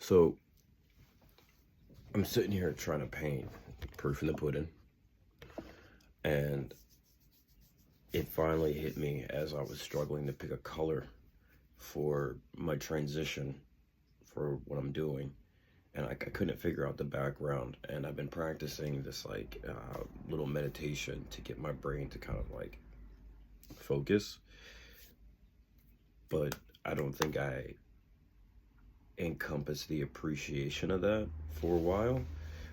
So I'm sitting here trying to paint proof in the pudding, and it finally hit me as I was struggling to pick a color for my transition for what I'm doing. And I couldn't figure out the background, and I've been practicing this little meditation to get my brain to kind of like focus, but I don't think I encompassed the appreciation of that for a while,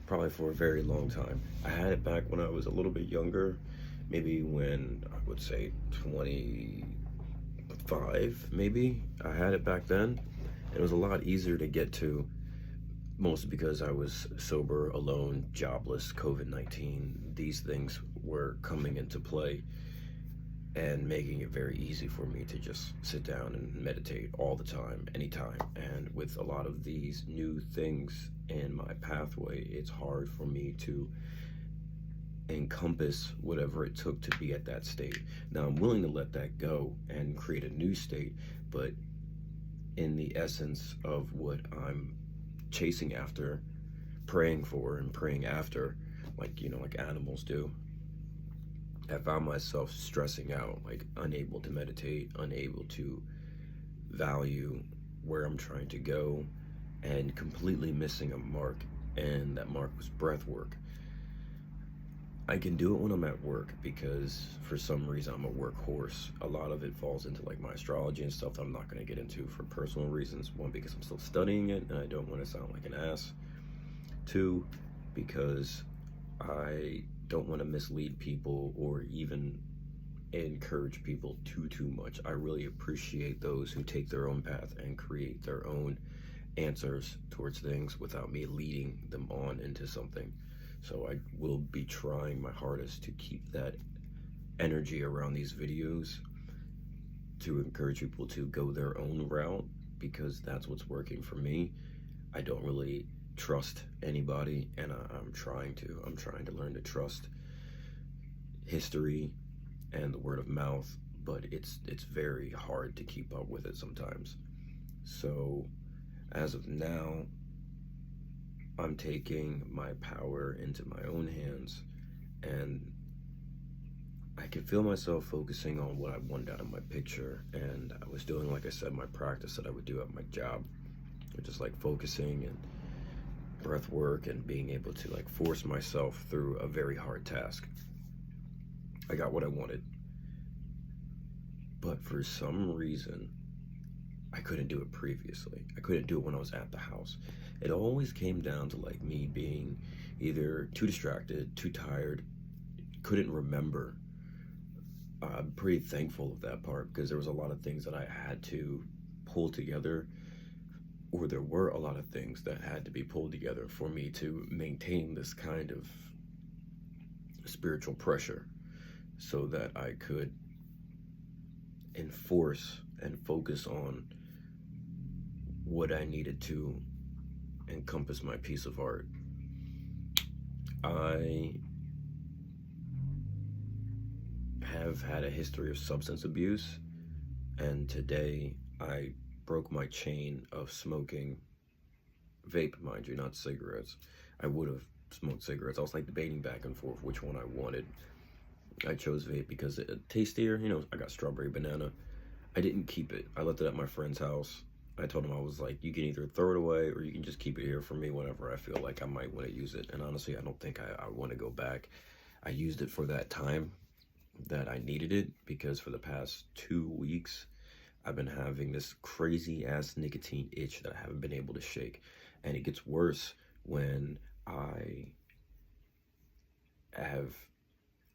probably for a very long time. I had it back when I was a little bit younger, maybe when I would say 25, maybe. I had it back then. It was a lot easier to get to, mostly because I was sober, alone, jobless, COVID-19. These things were coming into play and making it very easy for me to just sit down and meditate all the time, anytime. And with a lot of these new things in my pathway, it's hard for me to encompass whatever it took to be at that state. Now, I'm willing to let that go and create a new state, but in the essence of what I'm chasing after, praying for, and praying after, like animals do, I found myself stressing out, like unable to meditate, unable to value where I'm trying to go, and completely missing a mark. And that mark was breath work. I can do it when I'm at work because for some reason I'm a workhorse. A lot of it falls into like my astrology and stuff that I'm not going to get into for personal reasons. One, because I'm still studying it and I don't want to sound like an ass. Two, because I don't want to mislead people or even encourage people too much. I really appreciate those who take their own path and create their own answers towards things without me leading them on into something. So I will be trying my hardest to keep that energy around these videos, to encourage people to go their own route, because that's what's working for me. I don't really trust anybody, and I'm trying to learn to trust history and the word of mouth, but it's very hard to keep up with it sometimes. So as of now, I'm taking my power into my own hands, and I can feel myself focusing on what I want out of my picture. And I was doing, like I said, my practice that I would do at my job, just like focusing and breath work and being able to like force myself through a very hard task. I got what I wanted, but for some reason I couldn't do it previously. I couldn't do it when I was at the house. It always came down to like me being either too distracted, too tired, couldn't remember. I'm pretty thankful of that part, because there was a lot of things that I had to pull together, or there were a lot of things that had to be pulled together for me to maintain this kind of spiritual pressure, so that I could enforce and focus on what I needed to encompass my piece of art. I have had a history of substance abuse, and today I broke my chain of smoking vape, mind you, not cigarettes. I would have smoked cigarettes. I was like debating back and forth which one I wanted. I chose vape because it's tastier. I got strawberry banana. I didn't keep it. I left it at my friend's house. I told him, I was like, you can either throw it away or you can just keep it here for me whenever I feel like I might want to use it. And honestly, I don't think I want to go back. I used it for that time that I needed it, because for the past 2 weeks, I've been having this crazy ass nicotine itch that I haven't been able to shake. And it gets worse when I have,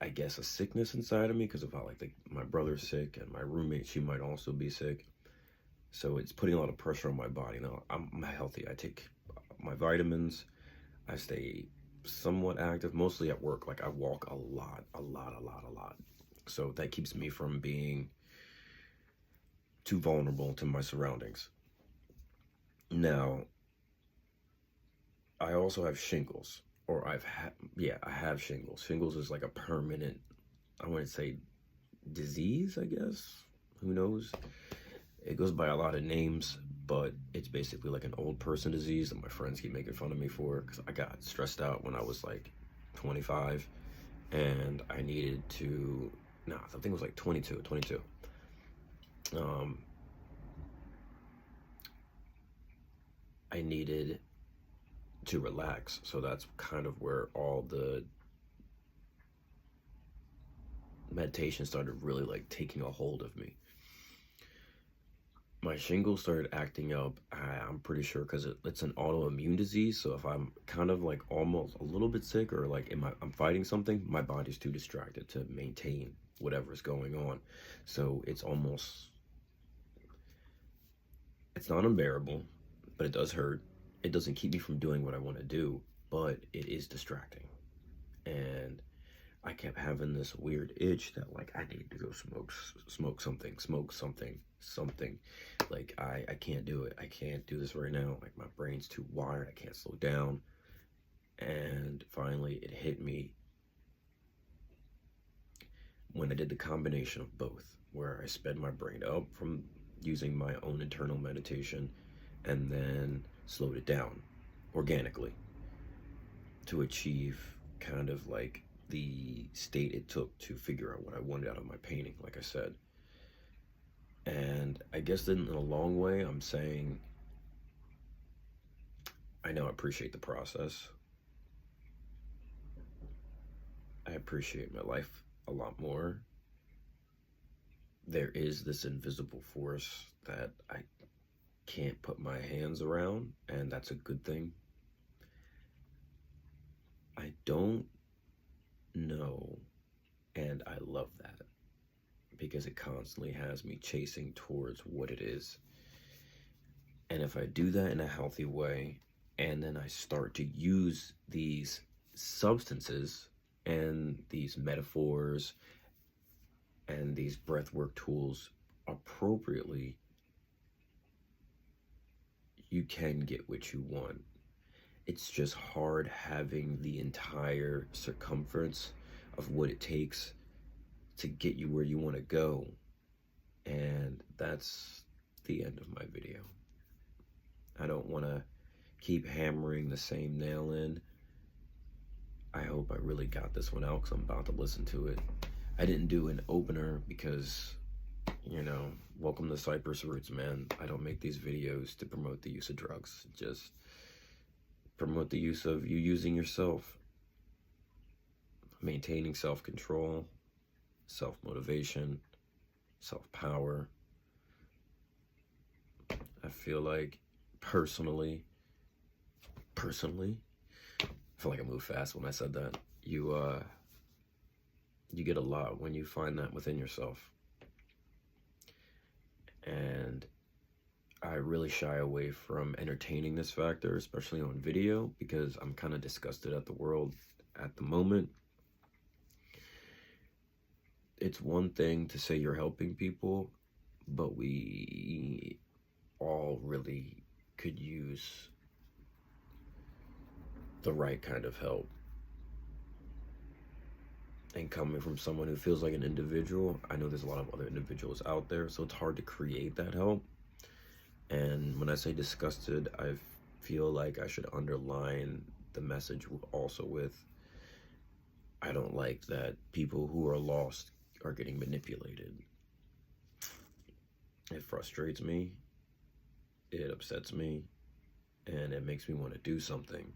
I guess, a sickness inside of me because of how my brother's sick, and my roommate, she might also be sick. So it's putting a lot of pressure on my body. Now, I'm healthy. I take my vitamins. I stay somewhat active, mostly at work. Like I walk a lot. So that keeps me from being too vulnerable to my surroundings. Now, I also have shingles, or I have shingles. Shingles is like a permanent, I wouldn't say disease, I guess. Who knows? It goes by a lot of names, but it's basically like an old person disease that my friends keep making fun of me for, because I got stressed out when I was like 25, and I needed to, nah, I think it was like 22. I needed to relax, so that's kind of where all the meditation started really like taking a hold of me. My shingles started acting up. I'm pretty sure because it's an autoimmune disease. So if I'm kind of like almost a little bit sick, or like I'm fighting something, my body's too distracted to maintain whatever's going on. So it's not unbearable, but it does hurt. It doesn't keep me from doing what I want to do, but it is distracting. And I kept having this weird itch that like I need to go smoke something. Like I can't do it. I can't do this right now. Like my brain's too wired. I can't slow down. And finally it hit me when I did the combination of both, where I sped my brain up from using my own internal meditation and then slowed it down organically to achieve kind of like the state it took to figure out what I wanted out of my painting, like I said. And I guess in a long way, I'm saying I now appreciate the process. I appreciate my life a lot more. There is this invisible force that I can't put my hands around, and that's a good thing. I don't know, and I love that, because it constantly has me chasing towards what it is. And if I do that in a healthy way, and then I start to use these substances and these metaphors and these breathwork tools appropriately, you can get what you want. It's just hard having the entire circumference of what it takes to get you where you want to go. And that's the end of my video. I don't want to keep hammering the same nail in. I hope I really got this one out, because I'm about to listen to it. I didn't do an opener because, you know, welcome to Cypress Roots, man. I don't make these videos to promote the use of drugs. Just promote the use of you using yourself, maintaining self-control, self-motivation, self-power. I feel like personally, I feel like I moved fast when I said that. You get a lot when you find that within yourself. And I really shy away from entertaining this factor, especially on video, because I'm kind of disgusted at the world at the moment. It's one thing to say you're helping people, but we all really could use the right kind of help. And coming from someone who feels like an individual, I know there's a lot of other individuals out there, so it's hard to create that help. And when I say disgusted, I feel like I should underline the message also with, I don't like that people who are lost are getting manipulated. It frustrates me, it upsets me, and it makes me want to do something.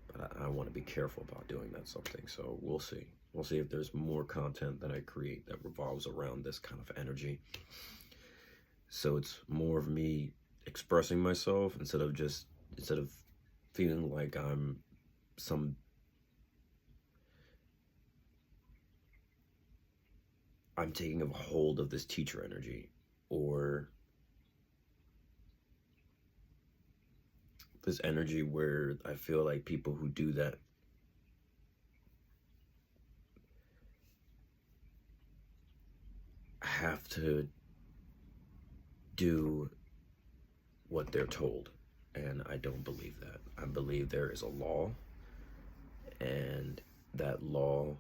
But I want to be careful about doing that something, so we'll see. We'll see if there's more content that I create that revolves around this kind of energy. So it's more of me expressing myself instead of feeling like I'm taking a hold of this teacher energy, or this energy where I feel like people who do that have to do what they're told. And I don't believe that. I believe there is a law, and that law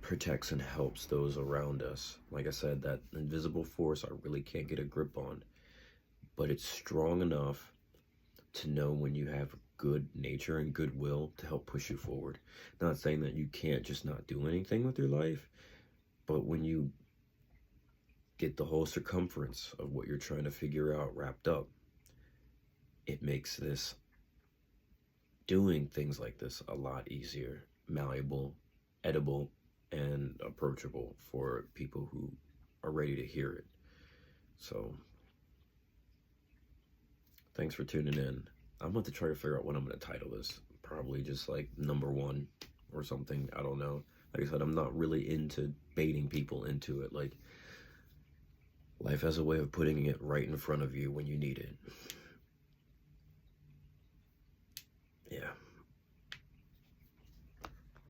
protects and helps those around us. Like I said, that invisible force I really can't get a grip on, but it's strong enough to know when you have good nature and goodwill to help push you forward. Not saying that you can't just not do anything with your life, but when you get the whole circumference of what you're trying to figure out wrapped up, it makes this doing things like this a lot easier, malleable, edible, and approachable for people who are ready to hear it. So, thanks for tuning in. I'm about to try to figure out what I'm going to title this. Probably just like number one or something. I don't know. Like I said, I'm not really into baiting people into it. Like, life has a way of putting it right in front of you when you need it. Yeah.